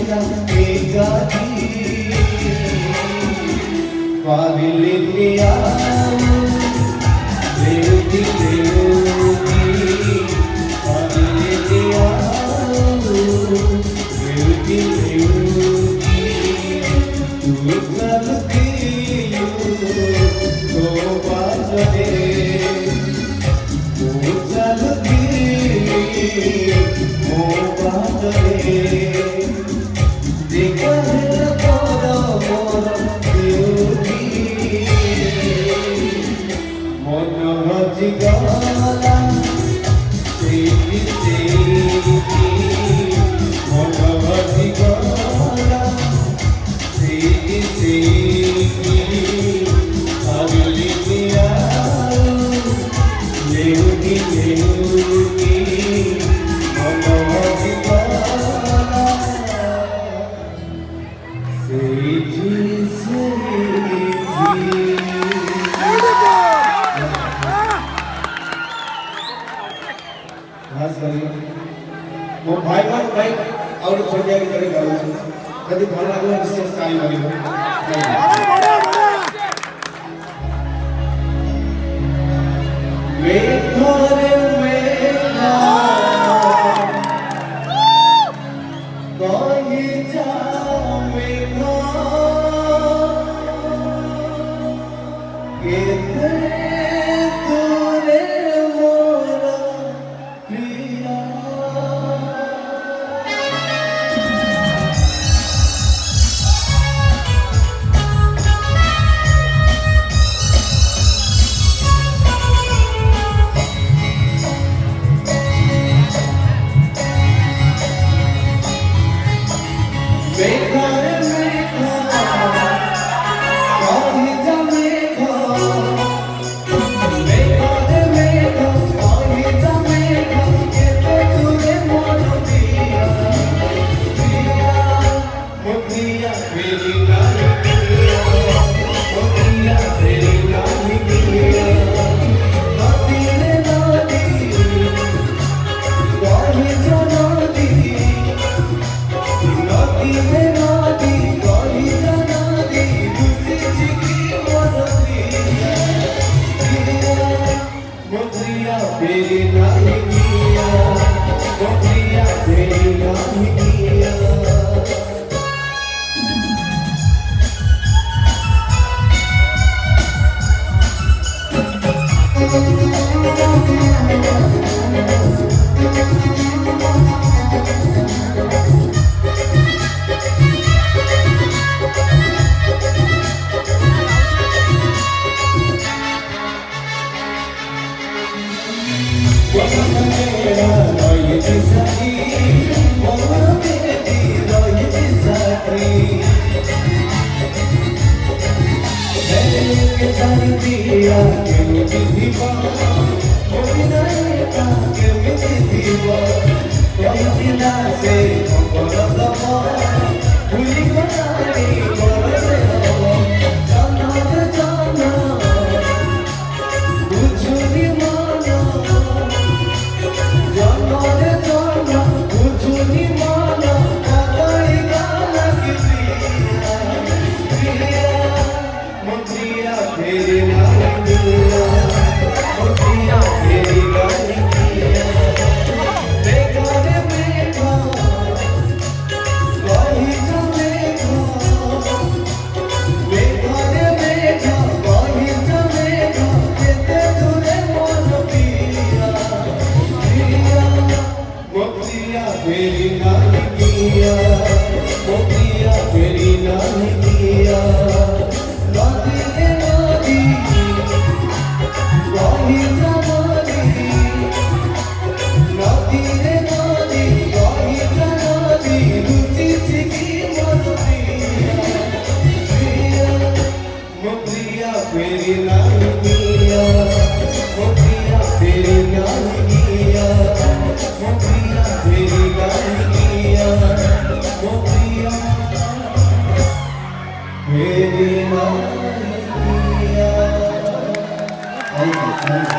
तेरा एकाकी काबिल लिया लेती काबिल लिया लेती तू चलती तो बात है तू चलती वो बात है देखा है तोरा मोरा beauty मन हजी गाला सेती मन हजी गाला सेती अगली दिया लेउटी मन हजी गाला वो भाई मान भाई और छोड़िया की तरह गाऊं छू कभी भाला को विशेष काई वाली हो मेघारे मेघा कहीं जा मेघा कितने दूरे मोरा प्रिया Thank you.